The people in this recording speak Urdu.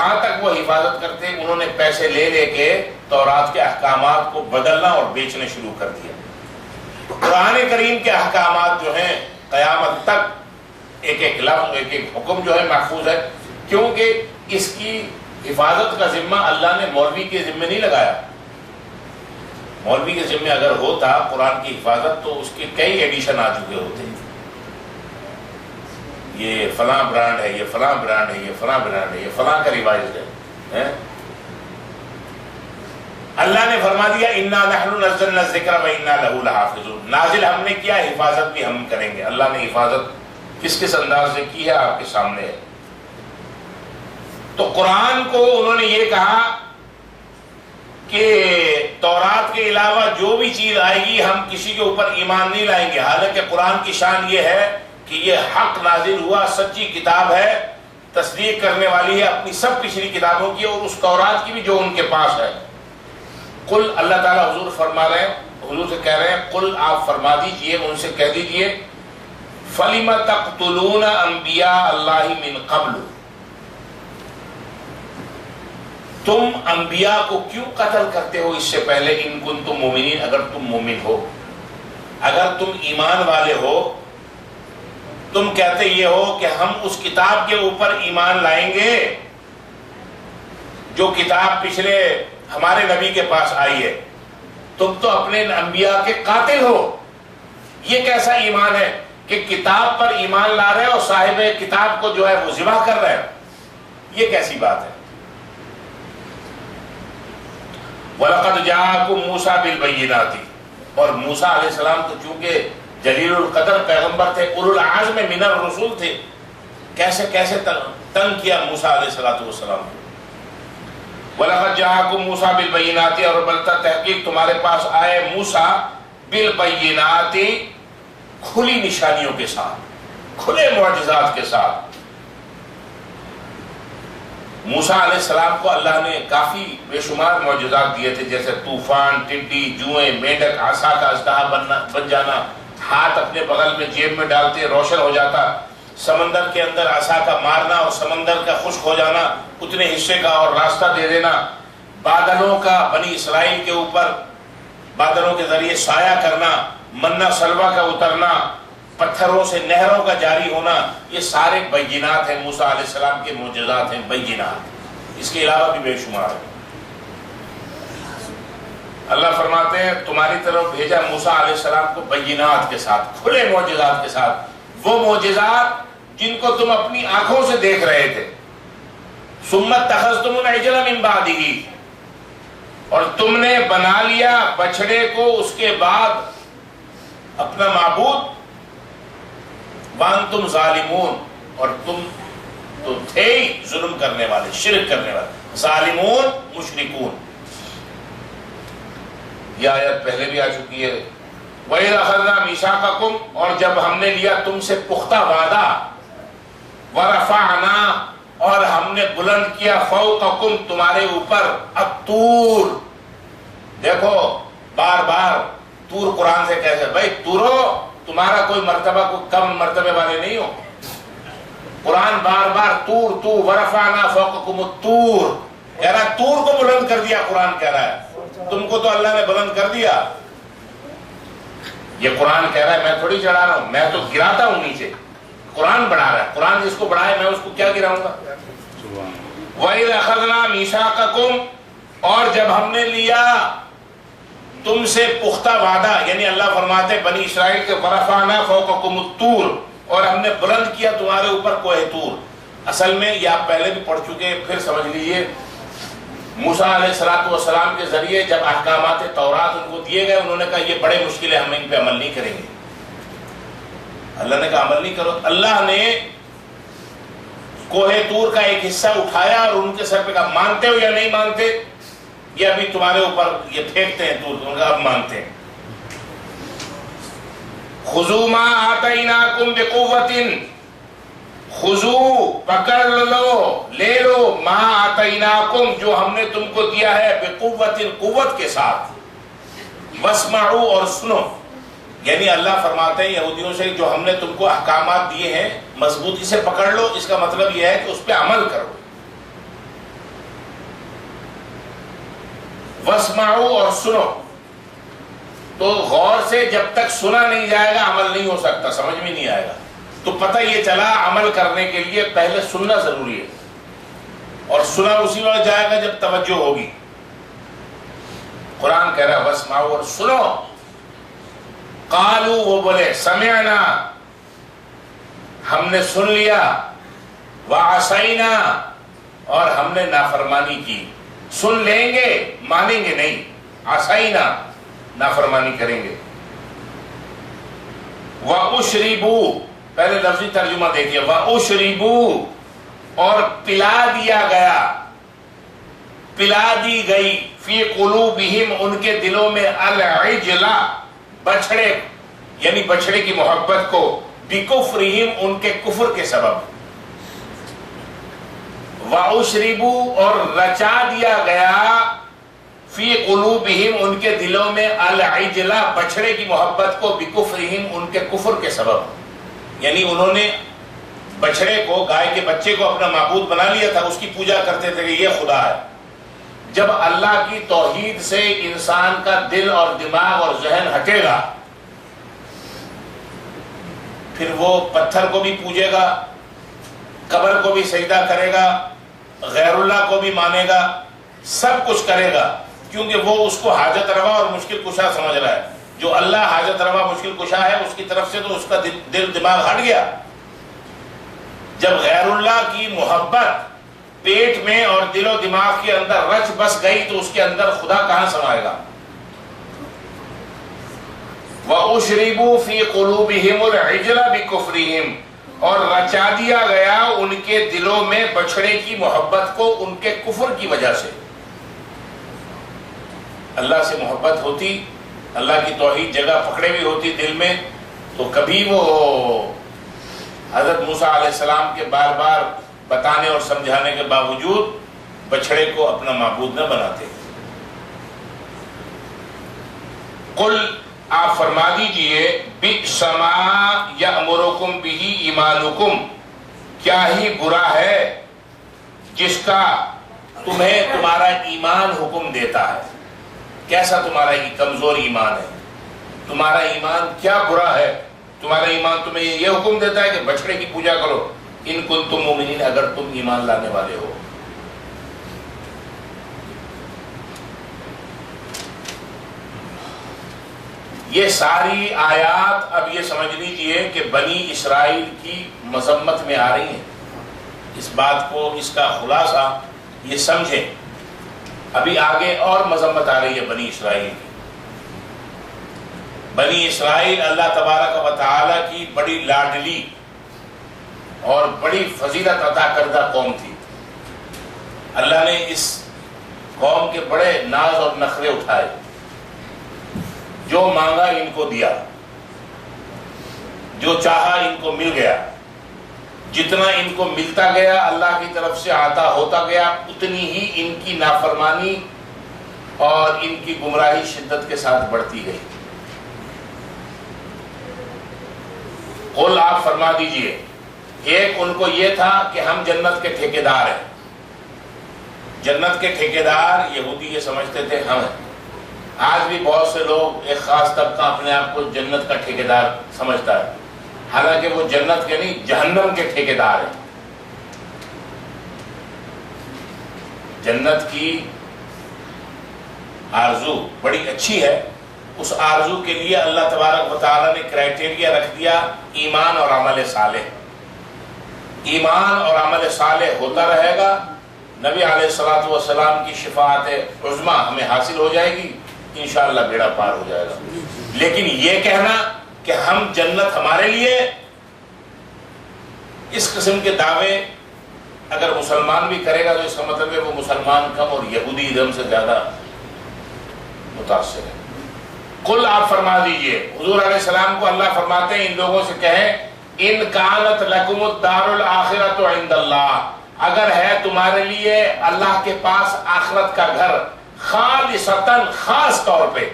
جہاں تک وہ حفاظت کرتے انہوں نے پیسے لے لے کے تورات کے احکامات کو بدلنا اور بیچنا شروع کر دیا۔ قرآن کریم کے احکامات جو ہیں قیامت تک ایک ایک لفظ ایک ایک حکم جو ہے محفوظ ہے، کیونکہ اس کی حفاظت کا ذمہ اللہ نے مولوی کے ذمہ نہیں لگایا۔ مولوی کے ذمہ اگر ہوتا قرآن کی حفاظت تو اس کے کئی ایڈیشن آ چکے ہوتے، یہ فلاں برانڈ ہے، یہ فلاں برانڈ ہے، یہ فلاں برانڈ ہے، یہ فلاں کا ریوائز ہے۔ اللہ نے فرما دیا اِنَّا نَحْنُ نَزَّلْنَا الذِّكْرَ وَإِنَّا لَهُ لَحَافِظُونَ، نازل ہم نے کیا، حفاظت بھی ہم کریں گے۔ اللہ نے حفاظت کس کس انداز سے کی ہے آپ کے سامنے ہے۔ تو قرآن کو انہوں نے یہ کہا کہ تورات کے علاوہ جو بھی چیز آئے گی ہم کسی کے اوپر ایمان نہیں لائیں گے، حالانکہ قرآن کی شان یہ ہے کہ یہ حق نازل ہوا، سچی کتاب ہے، تصدیق کرنے والی ہے اپنی سب پچھلی کتابوں کی اور اس تورات کی بھی جو ان کے پاس ہے۔ قل، اللہ تعالیٰ حضور فرما رہے ہیں، حضور سے کہہ رہے ہیں قل، آپ فرما دیجئے، ان سے کہہ دیجئے فَلِمَ تَقْتُلُونَ أَنْبِيَاءَ اللَّهِ مِنْ قَبْلُ، تم انبیاء کو کیوں قتل کرتے ہو اس سے پہلے، ان کنتم مومنین، اگر تم مومن ہو، اگر تم ایمان والے ہو، تم کہتے یہ ہو کہ ہم اس کتاب کے اوپر ایمان لائیں گے جو کتاب پچھلے ہمارے نبی کے پاس آئی ہے، تم تو اپنے انبیاء کے قاتل ہو۔ یہ کیسا ایمان ہے کہ کتاب پر ایمان لا رہے اور صاحب کتاب کو جو ہے وہ ذبح کر رہے ہیں، یہ کیسی بات ہے؟ وَلَقَدْ جَاءَكُمْ مُوسَىٰ بِالْبَيِّنَاتِ، اور موسیٰ علیہ السلام تو چونکہ جلیل القدر پیغمبر تھے، اولو العزم من الرسول تھے، کیسے کیسے تنگ کیا موسیٰ علیہ السلام کو۔ وَلَقَدْ جَاءَكُمْ مُوسَىٰ بِالْبَيِّنَاتِ، اور بلتا تحقیق تمہارے پاس آئے موسیٰ بالبینات، کھلی نشانیوں کے ساتھ، کھلے معجزات کے ساتھ۔ موسیٰ علیہ السلام کو اللہ نے کافی بے شمار معجزات دیے تھے، جیسے طوفان، ٹڈی، جوئیں، میڈک، عصا کا اژدہا بن جانا، ہاتھ اپنے بغل میں جیب میں ڈالتے روشن ہو جاتا، سمندر کے اندر عصا کا مارنا اور سمندر کا خشک ہو جانا، اتنے حصے کا اور راستہ دے دینا، بادلوں کا بنی اسرائیل کے اوپر بادلوں کے ذریعے سایہ کرنا، منہ سلوہ کا اترنا، پتھروں سے نہروں کا جاری ہونا، یہ سارے بینات ہیں، موسیٰ علیہ السلام کے معجزات ہیں، بینات۔ اس کے علاوہ بھی بے شمار ہیں۔ اللہ فرماتے ہیں تمہاری طرف بھیجا موسیٰ علیہ السلام کو بینات کے ساتھ، کھلے معجزات کے ساتھ، وہ معجزات جن کو تم اپنی آنکھوں سے دیکھ رہے تھے۔ ثم اتخذتم العجل من بعدہ، اور تم نے بنا لیا بچڑے کو اس کے بعد اپنا معبود، وانتم ظالمون، اور تم تو تھے ہی ظلم کرنے والے، شرک کرنے والے، ظالمون مشرکون۔ یہ آیت پہلے بھی آ چکی ہے۔ وَإِذْ أَخَذْنَا مِيثَاقَكُمْ، اور جب ہم نے لیا تم سے پختہ وعدہ، وَرَفَعْنَا، اور ہم نے بلند کیا، فَوْقَكُمْ، تمہارے اوپر، الطور، دیکھو بار بار طور قرآن سے کہتے ہیں بھائی تورو تمہارا کوئی مرتبہ کو کم مرتبے والے نہیں ہو، قرآن بار بار طور، تو ورفعنا فوقکم الطور کہہ رہا ہے، طور کو بلند کر دیا، قرآن کہہ رہا ہے تم کو تو اللہ نے بلند کر دیا۔ یہ قرآن کہہ رہا ہے میں تھوڑی چڑھا رہا ہوں، میں تو گراتا ہوں نیچے، قرآن بڑھا رہا ہے، قرآن جس کو بڑھائے میں اس کو کیا گراؤں گا۔ وَإِذْ أَخَذْنَا مِيثَاقَكُمْ، اور جب ہم نے لیا تم سے پختہ وعدہ، یعنی اللہ فرماتے بنی اسرائیل کے وَرَفَعْنَا فَوْقَكُمُ الطُّورَ، اور ہم نے بلند کیا تمہارے اوپر کوہ طور۔ اصل میں یہ آپ پہلے بھی پڑھ چکے ہیں، پھر سمجھ لیجئے، موسیٰ علیہ السلام کے ذریعے جب احکامات تورات ان کو دیے گئے، انہوں نے کہا یہ بڑے مشکل ہے، ہم ان پہ عمل نہیں کریں گے۔ اللہ نے کہا عمل نہیں کرو، اللہ نے کوہ طور کا ایک حصہ اٹھایا اور ان کے سر پہ کہا مانتے ہو یا نہیں مانتے، یہ ابھی تمہارے اوپر یہ پھینکتے ہیں طور، ان کا اب مانتے ہیں۔ خذوا ما آتیناکم بقوۃ، خذوا پکڑ لو، لے لو، ما آتیناکم جو ہم نے تم کو دیا ہے، بقوۃ قوت کے ساتھ، واسمعوا اور سنو، یعنی اللہ فرماتے ہیں یہودیوں سے جو ہم نے تم کو احکامات دیے ہیں مضبوطی سے پکڑ لو، اس کا مطلب یہ ہے کہ اس پہ عمل کرو۔ واسمعوا، اور سنو. تو غور سے جب تک سنا نہیں جائے گا عمل نہیں ہو سکتا، سمجھ میں نہیں آئے گا. تو پتہ یہ چلا عمل کرنے کے لیے پہلے سننا ضروری ہے، اور سنا اسی وقت جائے گا جب توجہ ہوگی. قرآن کہہ رہا ہے واسمعوا، اور سنو. قالوا، وہ بولے سمعنا، ہم نے سن لیا. وعصینا، اور ہم نے نافرمانی کی. سن لیں گے مانیں گے نہیں، عصینا نافرمانی کریں گے. وَأُشْرِبُوا، پہلے لفظی ترجمہ دیکھیے. وَأُشْرِبُوا، اور پلا دیا گیا، پلا دی گئی. فی قلوبہم، ان کے دلوں میں، العجل، بچھڑے، یعنی بچھڑے کی محبت کو. بکفرہم، ان کے کفر کے سبب. وَأُشْرِبُوا، اور رچا دیا گیا. فی قلوبہم، ان کے دلوں میں، العجل، بچھڑے کی محبت کو. بکفرہم، ان کے کفر کے سبب. یعنی انہوں نے بچھڑے کو، گائے کے بچے کو اپنا معبود بنا لیا تھا، اس کی پوجا کرتے تھے کہ یہ خدا ہے. جب اللہ کی توحید سے انسان کا دل اور دماغ اور ذہن ہٹے گا، پھر وہ پتھر کو بھی پوجے گا، قبر کو بھی سجدہ کرے گا، غیر اللہ کو بھی مانے گا، سب کچھ کرے گا، کیونکہ وہ اس کو حاجت روا اور مشکل کشا سمجھ رہا ہے. جو اللہ حاجت روا مشکل کشا ہے، اس کی طرف سے تو اس کا دل دماغ ہٹ گیا. جب غیر اللہ کی محبت پیٹ میں اور دل و دماغ کے اندر رچ بس گئی، تو اس کے اندر خدا کہاں سمائے گا. وَأُشْرِبُوا فِي قُلُوبِهِمُ الْعِجْلَ بِكُفْرِهِمْ، اور رچا دیا گیا ان کے دلوں میں بچھڑے کی محبت کو، ان کے کفر کی وجہ سے. اللہ سے محبت ہوتی، اللہ کی توحید جگہ پکڑے ہوئی ہوتی دل میں، تو کبھی وہ حضرت موسیٰ علیہ السلام کے بار بار بتانے اور سمجھانے کے باوجود بچھڑے کو اپنا معبود نہ بناتے. قل، آپ فرما دیجئے، بئس ما یأمرکم بہ ایمانکم، کیا ہی برا ہے جس کا تمہیں تمہارا ایمان حکم دیتا ہے. کیسا تمہارا کمزور ایمان ہے، تمہارا ایمان کیا برا ہے. تمہارا ایمان تمہیں یہ حکم دیتا ہے کہ بچھڑے کی پوجا کرو. ان کنتم مومنین، اگر تم ایمان لانے والے ہو. یہ ساری آیات اب یہ سمجھ لیجئے کہ بنی اسرائیل کی مذمت میں آ رہی ہیں. اس بات کو، اس کا خلاصہ یہ سمجھیں. ابھی آگے اور مذمت آ رہی ہے بنی اسرائیل کی. بنی اسرائیل اللہ تبارک و تعالی کی بڑی لاڈلی اور بڑی فضیلت عطا کردہ قوم تھی. اللہ نے اس قوم کے بڑے ناز اور نخرے اٹھائے. جو مانگا ان کو دیا، جو چاہا ان کو مل گیا. جتنا ان کو ملتا گیا اللہ کی طرف سے عطا ہوتا گیا، اتنی ہی ان کی نافرمانی اور ان کی گمراہی شدت کے ساتھ بڑھتی گئی. قل، آپ فرما دیجئے، ایک ان کو یہ تھا کہ ہم جنت کے ٹھیکیدار ہیں. جنت کے ٹھیکیدار یہودی یہ سمجھتے تھے ہم ہیں. آج بھی بہت سے لوگ، ایک خاص طبقہ اپنے آپ کو جنت کا ٹھیکیدار سمجھتا ہے، حالانکہ وہ جنت کے نہیں، جہنم کے ٹھیکیدار ہیں. جنت کی آرزو بڑی اچھی ہے. اس آرزو کے لیے اللہ تبارک و تعالیٰ نے کرائٹیریا رکھ دیا، ایمان اور عمل صالح. ایمان اور عمل صالح ہوتا رہے گا، نبی علیہ الصلوۃ والسلام کی شفاعت عظمیٰ ہمیں حاصل ہو جائے گی، انشاءاللہ بیڑا پار ہو جائے گا. لیکن یہ کہنا کہ ہم جنت ہمارے لیے، اس قسم کے دعوے اگر مسلمان بھی کرے گا تو اس کا مطلب ہے وہ مسلمان کم اور یہودی ادھم سے زیادہ متاثر ہے. قل، آپ فرما دیجئے، حضور علیہ السلام کو اللہ فرماتے ہیں ان لوگوں سے کہیں، ان کانت لکم الدار الآخرۃ عند اللہ، اگر ہے تمہارے لیے اللہ کے پاس آخرت کا گھر، خالصتاً، خاص طور پہ